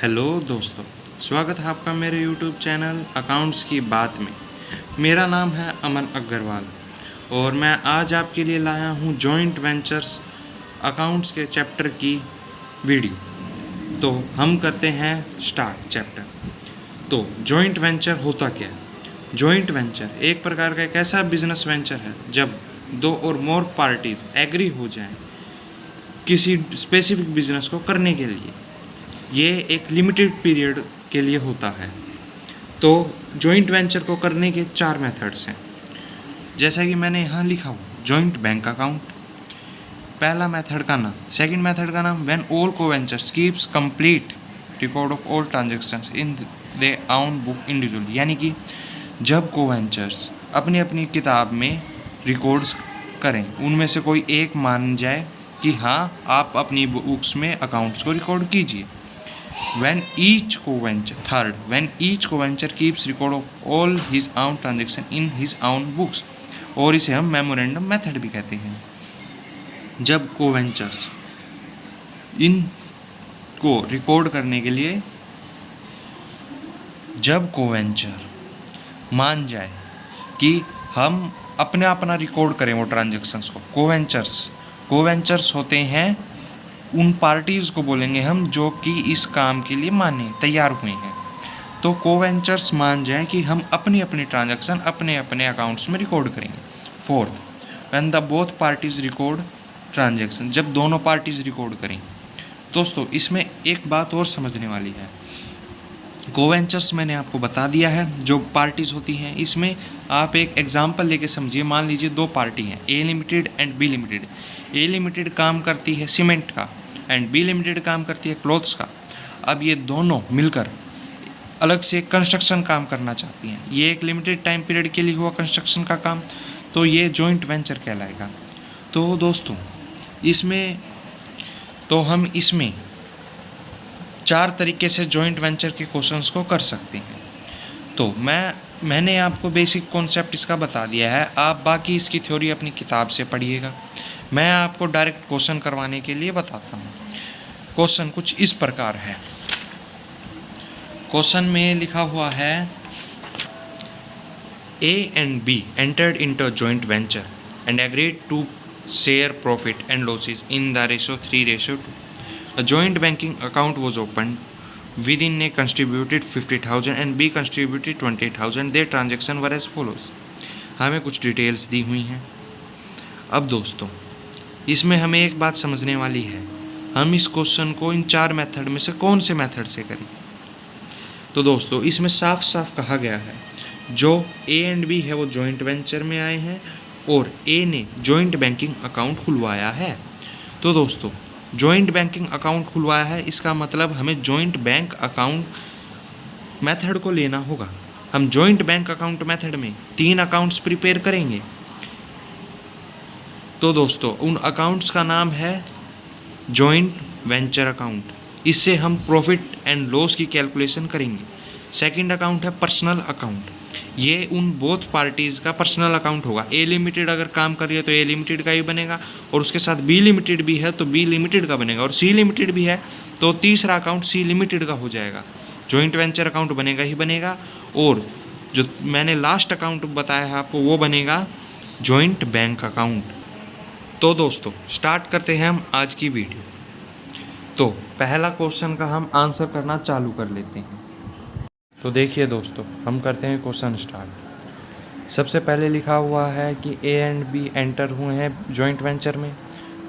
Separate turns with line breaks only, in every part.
Hello दोस्तों, स्वागत है आपका मेरे यूट्यूब चैनल अकाउंट्स की बात में। मेरा नाम है अमन अग्रवाल और मैं आज आपके लिए लाया हूँ जॉइंट वेंचर्स अकाउंट्स के चैप्टर की वीडियो। तो हम करते हैं स्टार्ट चैप्टर। तो जॉइंट वेंचर होता क्या है? जॉइंट वेंचर एक प्रकार का एक ऐसा बिजनेस वेंचर है जब दो और मोर पार्टीज एग्री हो जाएं किसी स्पेसिफिक बिजनेस को करने के लिए। ये एक लिमिटेड पीरियड के लिए होता है। तो जॉइंट वेंचर को करने के 4 मेथड्स हैं, जैसा कि मैंने यहाँ लिखा हुआ। जॉइंट बैंक अकाउंट पहला मेथड का नाम। सेकंड मेथड का नाम व्हेन ऑल को ventures keeps complete record of all transactions in they own book individual, यानी कि जब को वेंचर्स अपनी अपनी किताब में रिकॉर्ड्स करें, उनमें से कोई एक मान जाए कि हाँ आप अपनी बुक्स में अकाउंट्स को रिकॉर्ड कीजिए। When each co-venture keeps record of all his own transaction in his own books, और इसे हम मेमोरेंडम मेथड भी कहते हैं। जब को-वेंचर्स इन को रिकॉर्ड करने के लिए, जब को-वेंचर मान जाए कि हम अपना रिकॉर्ड करें वो ट्रांजेक्शन्स को। को-वेंचर्स होते हैं उन पार्टीज़ को बोलेंगे हम जो कि इस काम के लिए तैयार हुए हैं। तो को-वेंचर्स मान जाए कि हम अपनी ट्रांजैक्शन अपने अकाउंट्स में रिकॉर्ड करेंगे। Fourth, when the both parties record transaction, जब दोनों पार्टीज रिकॉर्ड करें। दोस्तों इसमें एक बात और समझने वाली है। को-वेंचर्स मैंने आपको बता दिया है जो पार्टीज़ होती हैं। इसमें आप एक एग्जांपल लेके समझिए। मान लीजिए 2 पार्टी हैं, A limited and B limited. A limited काम करती है सीमेंट का एंड बी लिमिटेड काम करती है क्लॉथ्स का। अब ये दोनों मिलकर अलग से कंस्ट्रक्शन काम करना चाहती हैं। ये एक लिमिटेड टाइम पीरियड के लिए हुआ कंस्ट्रक्शन का काम, तो ये जॉइंट वेंचर कहलाएगा। तो दोस्तों हम इसमें 4 तरीके से जॉइंट वेंचर के क्वेश्चंस को कर सकते हैं। तो मैंने आपको बेसिक कॉन्सेप्ट इसका बता दिया है, आप बाकी इसकी थ्योरी अपनी किताब से पढ़िएगा। मैं आपको डायरेक्ट क्वेश्चन करवाने के लिए बताता हूँ। क्वेश्चन कुछ इस प्रकार है। क्वेश्चन में लिखा हुआ है A and B entered into a joint venture and agreed to share profit and losses in the ratio 3:2. A joint banking account was opened. Within A contributed 50,000 and B contributed 20,000. Their transaction were as follows. हमें कुछ details दी हुई हैं। अब दोस्तों इसमें हमें एक बात समझने वाली है, हम इस क्वेश्चन को इन 4 मेथड में से कौन से मेथड से करें। तो दोस्तों इसमें साफ साफ कहा गया है जो ए एंड बी है वो जॉइंट वेंचर में आए हैं और ए ने जॉइंट बैंकिंग अकाउंट खुलवाया है। तो दोस्तों जॉइंट बैंकिंग अकाउंट खुलवाया है, इसका मतलब हमें जॉइंट बैंक अकाउंट मेथड को लेना होगा। हम जॉइंट बैंक अकाउंट मेथड में 3 अकाउंट्स प्रिपेयर करेंगे। तो दोस्तों उन अकाउंट्स का नाम है जॉइंट वेंचर अकाउंट। इससे हम प्रॉफिट एंड लॉस की कैलकुलेशन करेंगे। सेकंड अकाउंट है पर्सनल अकाउंट। ये उन बोथ पार्टीज़ का पर्सनल अकाउंट होगा। ए लिमिटेड अगर काम कर रही है तो ए लिमिटेड का ही बनेगा, और उसके साथ बी लिमिटेड भी है तो बी लिमिटेड का बनेगा, और सी लिमिटेड भी है तो तीसरा अकाउंट सी लिमिटेड का हो जाएगा। जॉइंट वेंचर अकाउंट बनेगा ही बनेगा, और जो मैंने लास्ट अकाउंट बताया है आपको वो बनेगा जॉइंट बैंक अकाउंट। तो दोस्तों स्टार्ट करते हैं हम आज की वीडियो। तो पहला क्वेश्चन का हम आंसर करना चालू कर लेते हैं। तो देखिए दोस्तों हम करते हैं क्वेश्चन स्टार्ट। सबसे पहले लिखा हुआ है कि ए एंड बी एंटर हुए हैं जॉइंट वेंचर में।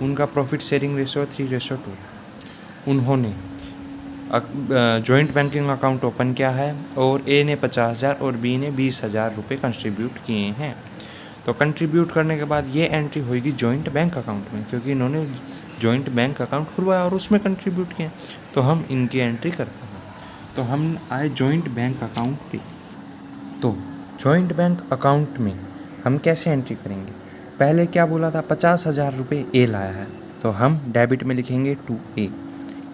उनका प्रॉफिट शेयरिंग रेशियो 3:2। उन्होंने जॉइंट बैंकिंग अकाउंट ओपन किया है और ए ने 50,000 और बी ने 20,000 रुपये कंट्रीब्यूट किए हैं। तो कंट्रीब्यूट करने के बाद ये एंट्री होगी जॉइंट बैंक अकाउंट में, क्योंकि इन्होंने जॉइंट बैंक अकाउंट खुलवाया और उसमें कंट्रीब्यूट किया, तो हम इनकी एंट्री करते हैं। तो हम आए जॉइंट बैंक अकाउंट पे। तो जॉइंट बैंक अकाउंट में हम कैसे एंट्री करेंगे? पहले क्या बोला था, 50,000 रुपये ए लाया है, तो हम डेबिट में लिखेंगे टू ए।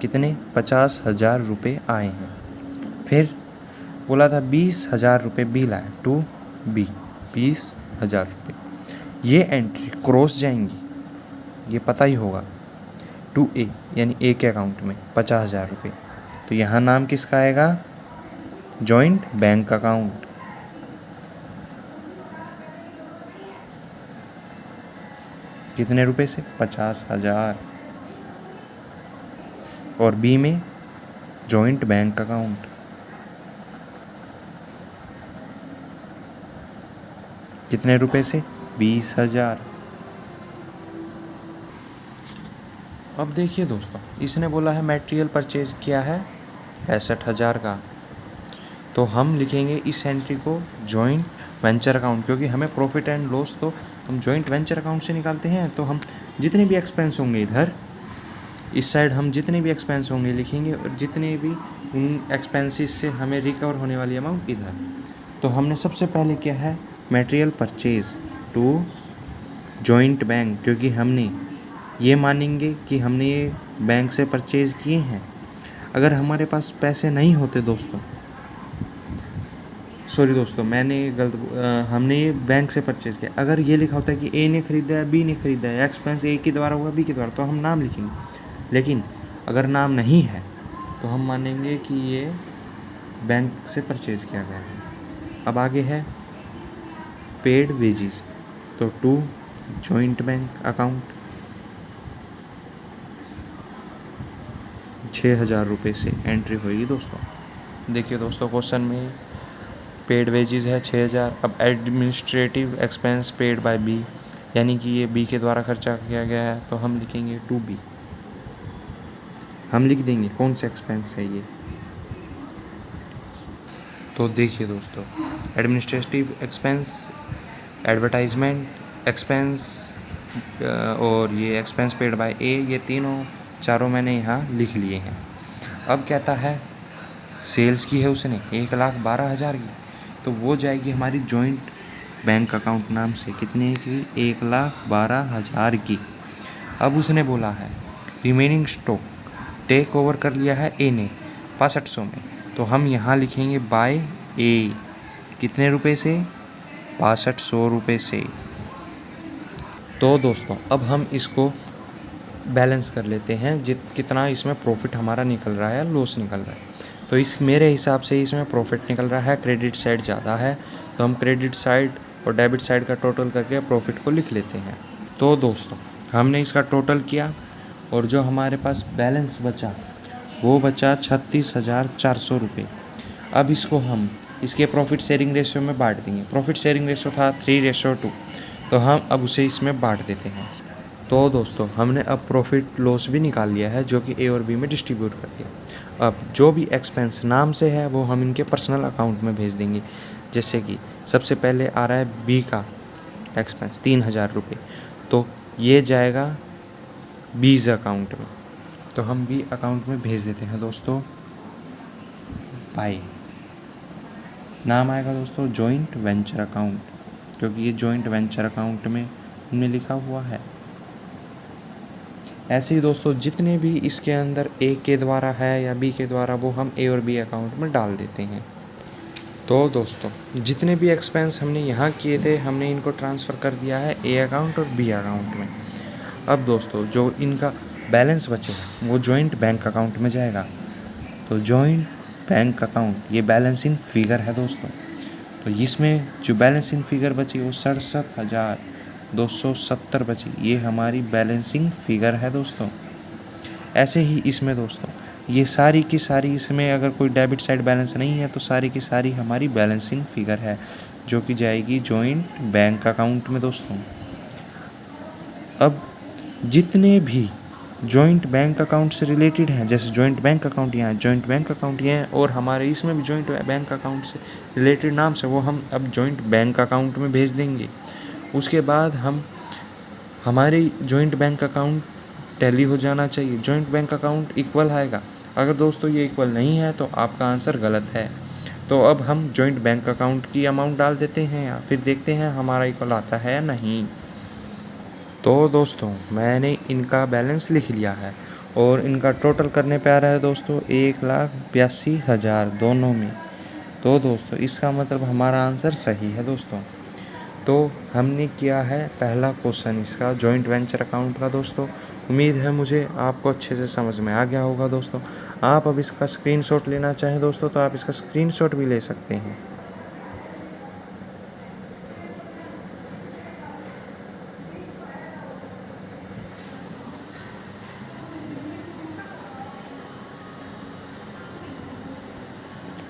कितने? 50,000 रुपये आए हैं। फिर बोला था 20,000 रुपये बी लाया, टू बी 20,000 रुपये। ये एंट्री क्रॉस जाएंगी, ये पता ही होगा, टू ए यानी ए के अकाउंट में 50,000 रुपये। तो यहाँ नाम किसका आएगा? Joint bank account. कितने रुपए से? 50,000। और बी में जॉइंट बैंक अकाउंट। कितने रुपए से? 20,000। अब देखिए दोस्तों, इसने बोला है मटेरियल परचेज किया है 65,000 का, तो हम लिखेंगे इस एंट्री को जॉइंट वेंचर अकाउंट, क्योंकि हमें प्रॉफिट एंड लॉस तो हम जॉइंट वेंचर अकाउंट से निकालते हैं। तो हम जितने भी एक्सपेंस होंगे इधर इस साइड हम जितने भी एक्सपेंस होंगे लिखेंगे, और जितने भी उन एक्सपेंसेस से हमें रिकवर होने वाली अमाउंट इधर। तो हमने सबसे पहले किया है material purchase to joint bank, क्योंकि हमने ये मानेंगे कि हमने ये बैंक से परचेज़ किए हैं। अगर हमारे पास पैसे नहीं होते दोस्तों, सॉरी दोस्तों मैंने हमने ये बैंक से परचेज़ किया, अगर ये लिखा होता है कि ए ने ख़रीदा है बी ने ख़रीदा है, एक्सपेंस ए के द्वारा हुआ बी के द्वारा, तो हम नाम लिखेंगे। लेकिन अगर नाम नहीं है तो हम मानेंगे कि ये बैंक से परचेज़ किया गया है। अब आगे है पेड वेजेस, तो टू जॉइंट बैंक अकाउंट 6,000 रुपये से एंट्री होगी दोस्तों। देखिए दोस्तों, क्वेश्चन में पेड वेजेस है 6,000। अब administrative expense paid by B, यानी कि ये बी के द्वारा खर्चा किया गया है, तो हम लिखेंगे टू बी। हम लिख देंगे कौन सा एक्सपेंस है ये। तो देखिए दोस्तों, एडमिनिस्ट्रेटिव एक्सपेंस, एडवर्टाइजमेंट एक्सपेंस और ये एक्सपेंस पेड बाय ए, ये चारों मैंने यहाँ लिख लिए हैं। अब कहता है सेल्स की है उसने 1,12,000 की, तो वो जाएगी हमारी जॉइंट बैंक अकाउंट नाम से। कितने की? 1,12,000 की। अब उसने बोला है रिमेनिंग स्टॉक टेक ओवर कर लिया है ए ने 6500 में, तो हम यहाँ लिखेंगे बाय ए। कितने रुपए से? 6500 रुपये से। तो दोस्तों अब हम इसको बैलेंस कर लेते हैं, कितना इसमें प्रॉफिट हमारा निकल रहा है, लॉस निकल रहा है। तो इस मेरे हिसाब से इसमें प्रॉफिट निकल रहा है, क्रेडिट साइड ज़्यादा है, तो हम क्रेडिट साइड और डेबिट साइड का टोटल करके प्रॉफिट को लिख लेते हैं। तो दोस्तों हमने इसका टोटल किया, और जो हमारे पास बैलेंस बचा वो बचा 36,400 रुपये। अब इसको हम इसके प्रॉफिट शेयरिंग रेशियो में बांट देंगे। प्रॉफिट शेयरिंग रेशियो था 3:2, तो हम अब उसे इसमें बांट देते हैं। तो दोस्तों हमने अब प्रॉफिट लॉस भी निकाल लिया है, जो कि ए और बी में डिस्ट्रीब्यूट कर दिया। अब जो भी एक्सपेंस नाम से है वो हम इनके पर्सनल अकाउंट में भेज देंगे। जैसे कि सबसे पहले आ रहा है बी का एक्सपेंस 3,000 रुपये, तो ये जाएगा बीज अकाउंट में, तो हम बी अकाउंट में भेज देते हैं दोस्तों। बाय नाम आएगा दोस्तों जॉइंट वेंचर अकाउंट, क्योंकि ये जॉइंट वेंचर अकाउंट में हमने लिखा हुआ है। ऐसे ही दोस्तों जितने भी इसके अंदर ए के द्वारा है या बी के द्वारा, वो हम ए और बी अकाउंट में डाल देते हैं। तो दोस्तों जितने भी एक्सपेंस हमने यहाँ किए थे, हमने इनको ट्रांसफ़र कर दिया है ए अकाउंट और बी अकाउंट में। अब दोस्तों जो इनका बैलेंस बचेगा वो जॉइंट बैंक अकाउंट में जाएगा। तो जॉइंट बैंक अकाउंट ये बैलेंसिंग फिगर है दोस्तों, तो इसमें जो बैलेंसिंग फिगर बची वो 67,270 बची। ये हमारी बैलेंसिंग फिगर है दोस्तों। ऐसे ही इसमें दोस्तों ये सारी की सारी, इसमें अगर कोई डेबिट साइड बैलेंस नहीं है तो सारी की सारी हमारी बैलेंसिंग फिगर है, जो कि जाएगी जॉइंट बैंक अकाउंट में दोस्तों। अब जितने भी जॉइंट बैंक अकाउंट से रिलेटेड हैं, जैसे जॉइंट बैंक अकाउंट यहाँ, जॉइंट बैंक अकाउंट ये हैं, और हमारे इसमें भी जॉइंट बैंक अकाउंट से रिलेटेड नाम से, वो हम अब जॉइंट बैंक अकाउंट में भेज देंगे। उसके बाद हम हमारे जॉइंट बैंक अकाउंट टैली हो जाना चाहिए, जॉइंट बैंक अकाउंट इक्वल आएगा। अगर दोस्तों ये इक्वल नहीं है तो आपका आंसर गलत है। तो अब हम जॉइंट बैंक अकाउंट की अमाउंट डाल देते हैं, या फिर देखते हैं हमारा इक्वल आता है या नहीं। तो दोस्तों मैंने इनका बैलेंस लिख लिया है, और इनका टोटल करने पे आ रहा है दोस्तों 1,82,000 दोनों में। तो दोस्तों इसका मतलब हमारा आंसर सही है दोस्तों। तो हमने किया है पहला क्वेश्चन इसका जॉइंट वेंचर अकाउंट का दोस्तों। उम्मीद है मुझे आपको अच्छे से समझ में आ गया होगा दोस्तों। आप अब इसका स्क्रीनशॉट लेना चाहें दोस्तों तो आप इसका स्क्रीनशॉट भी ले सकते हैं।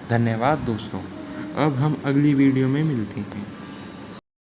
धन्यवाद दोस्तों। अब हम अगली वीडियो में मिलते हैं।